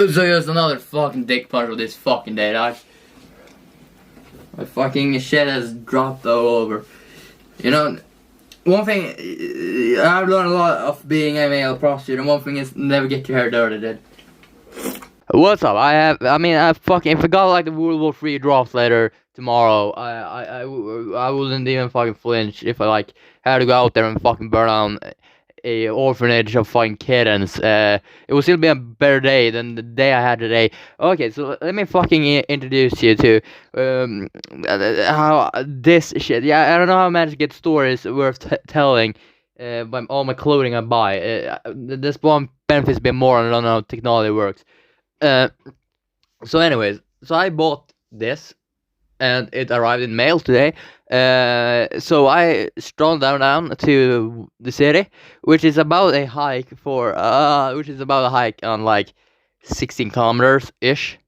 So here's another fucking dick punch of this fucking day, dog. My fucking shit has dropped all over. You know, one thing, I've learned a lot of being a male prostitute, and one thing is never get your hair dirty, dude. What's up? I fucking forgot like the World War III draft later tomorrow. I wouldn't even fucking flinch if I like had to go out there and fucking burn down a orphanage of fucking kittens. It would still be a better day than the day I had today. Okay, so let me fucking introduce you to how this shit. Yeah, I don't know how I managed to get stories worth telling by all my clothing I buy. This one benefits a bit more, and I don't know how technology works. So anyways, so I bought this and it arrived in mail today. So I strolled down to the city, which is about a hike on like 16 kilometers ish,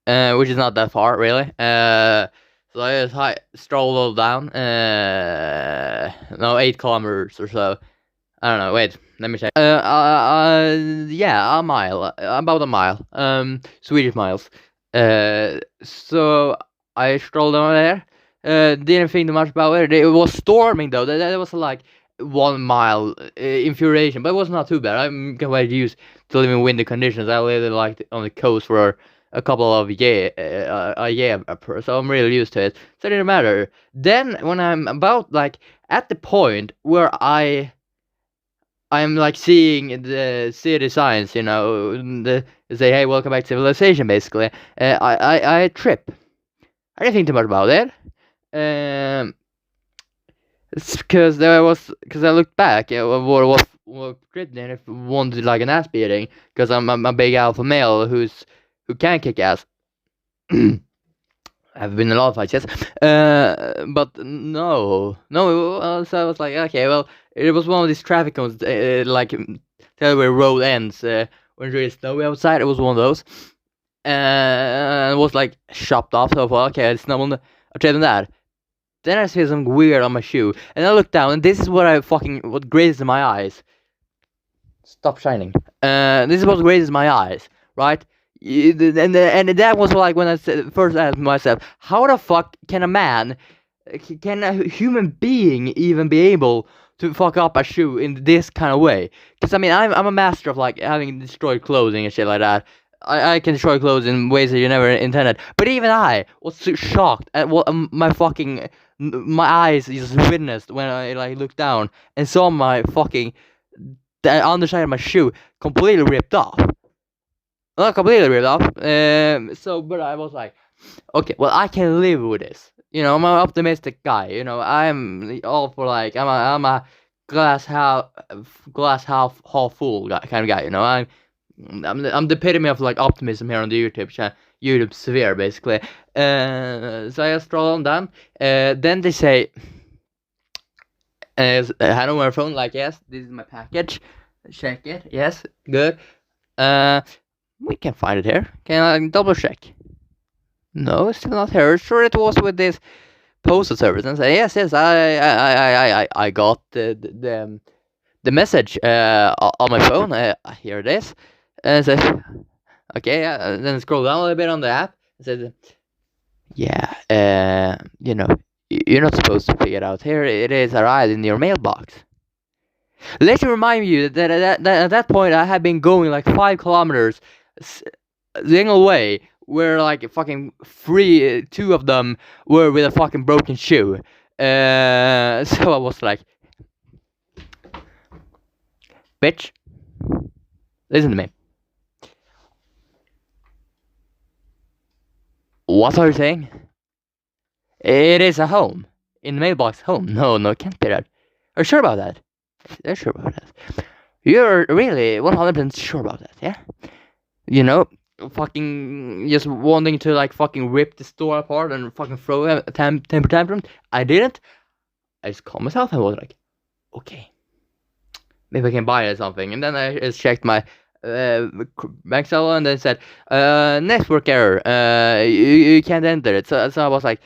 which is not that far really. So I just strolled down, 8 kilometers or so. I don't know. Wait, let me check. Yeah, about a mile. Swedish miles. So I strolled over there. Didn't think too much about it. It was storming though. That was like 1 mile infuriation, but it was not too bad. I'm quite used to living in windy conditions. I lived like on the coast for a couple of years, so I'm really used to it. So it didn't matter. Then when I'm about like at the point where I'm like seeing the city signs, you know, they say, "Hey, welcome back to civilization." Basically, I trip. I didn't think too much about it. It's because I looked back at what written if I wanted like an ass beating, because I'm a big alpha male who can kick ass. I've been in a lot of fights, yes. But no. So I was like, okay, well, it was one of these traffic cones, like tell where road ends when it's really snowy outside. It was one of those, and it was like chopped off. So I thought, okay, it's not I'll try that. Then I see something weird on my shoe, and I look down, and this is what grazes my eyes. Stop shining. This is what grazes my eyes, right? And that was like when I first asked myself, how the fuck can a human being even be able to fuck up a shoe in this kind of way? Because I mean, I'm a master of like having destroyed clothing and shit like that. I can destroy clothes in ways that you never intended. But even I was so shocked at what my eyes just witnessed when I like looked down and saw my the underside of my shoe completely ripped off. Not completely ripped off. But I was like, okay, well, I can live with this. You know, I'm an optimistic guy. You know, I'm all for like I'm a glass half full kind of guy. You know, I'm the epitome of like optimism here on the YouTube sphere, basically. So I stroll on down. Then they say, I had on my phone like, yes, this is my package. Check it. Yes, good. We can find it here. Can I double check? No, it's still not here. Sure, it was with this postal service. And say, yes, I got the message on my phone. Here it is. And say, okay. Then scroll down a little bit on the app. And says, yeah, you know, you're not supposed to pick it out here. It is arrived in your mailbox. Let me remind you that at that point I had been going like 5 kilometers the single way, where like fucking 2 of them were with a fucking broken shoe. So I was like, bitch, listen to me. What are you saying? It is a home. In the mailbox home. No, it can't be that. Are you sure about that? They're sure about that. You're really 100% sure about that, yeah? You know, fucking just wanting to like fucking rip the store apart and fucking throw a temper tantrum. I didn't. I just calmed myself and was like, okay, maybe I can buy it or something. And then I just checked my bank salary and then said, network error. You can't enter it. So I was like,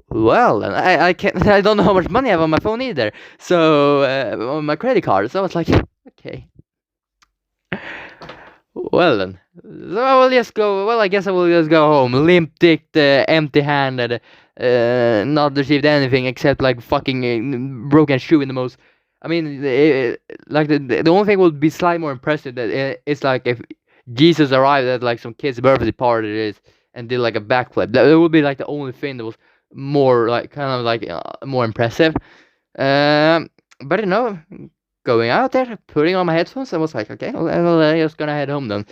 well, and I can't. I don't know how much money I have on my phone either. So on my credit card. So I was like, okay. Well then, so I will just go. Well, I guess I will just go home, limp-dicked, empty-handed, not received anything except like fucking broken shoe in the most. I mean, like the only thing would be slightly more impressive that it's like if Jesus arrived at like some kid's birthday party and did like a backflip. That would be like the only thing that was more like kind of like more impressive. Um, but going out there, putting on my headphones, I was like, okay, well, I'm just gonna head home then.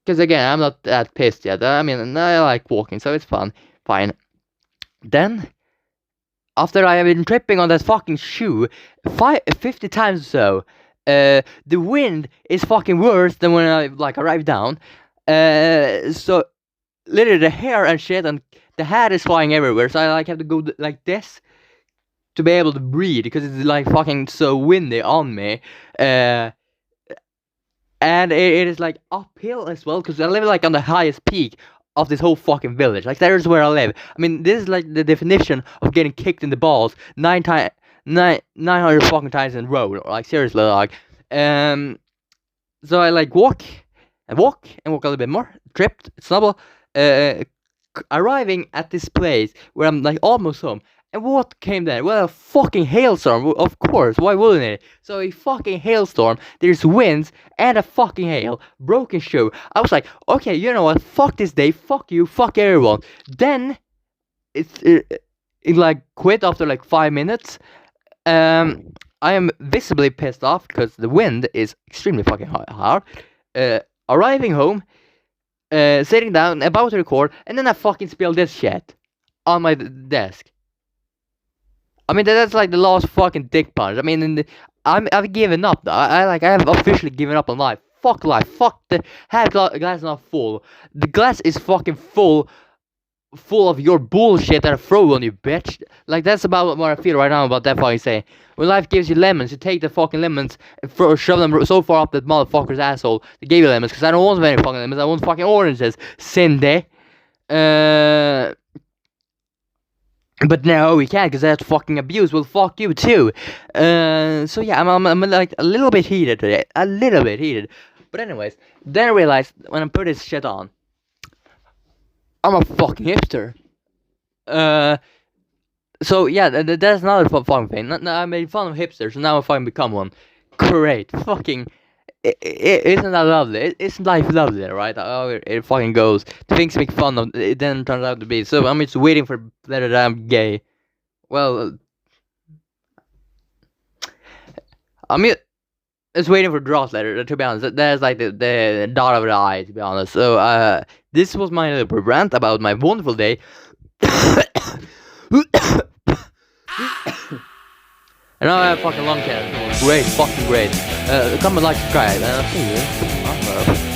Because again, I'm not that pissed yet. I mean, I like walking, so it's fun. Fine. Then, after I have been tripping on that fucking shoe 50 times or so, the wind is fucking worse than when I like arrived down. So literally the hair and shit and the hat is flying everywhere. So I like have to go like this to be able to breathe because it's like fucking so windy on me. And it is like uphill as well because I live like on the highest peak of this whole fucking village. Like that is where I live. I mean, this is like the definition of getting kicked in the balls 900 fucking times in a row. Like seriously, like so I like walk and walk and walk a little bit more, tripped, stumble, arriving at this place where I'm like almost home. And what came then? Well, a fucking hailstorm, of course, why wouldn't it? So a fucking hailstorm, there's winds and a fucking hail, broken shoe. I was like, okay, you know what, fuck this day, fuck you, fuck everyone. Then, it like quit after like 5 minutes. I am visibly pissed off because the wind is extremely fucking hard. Arriving home, sitting down, about to record, and then I fucking spill this shit on my desk. I mean, that's like the last fucking dick punch. I mean, I've given up. I have officially given up on life. Fuck life. Fuck the half glass not full. The glass is fucking full of your bullshit that I throw on you, bitch. Like that's about what I feel right now about that fucking saying. When life gives you lemons, you take the fucking lemons and shove them so far up that motherfucker's asshole. They gave you lemons because I don't want any fucking lemons. I want fucking oranges. Cindy. But no, we can't, because that fucking abuse will fuck you too. So yeah, I'm like a little bit heated today. A little bit heated. But anyways, then I realized when I put this shit on, I'm a fucking hipster. So yeah, that's another fun thing. I made fun of hipsters, and now I fucking become one. Great. Fucking... isn't that lovely? Isn't life lovely, right? Oh, it fucking goes. Things make fun of it, then turns out to be. So I'm just waiting for that I'm gay. Well, I'm just waiting for Dross letter. To be honest, that's like the dot of the eye. To be honest, so this was my little rant about my wonderful day. And now I have fucking lung cancer. Great, fucking great. Comment, like, subscribe, and I'll see you.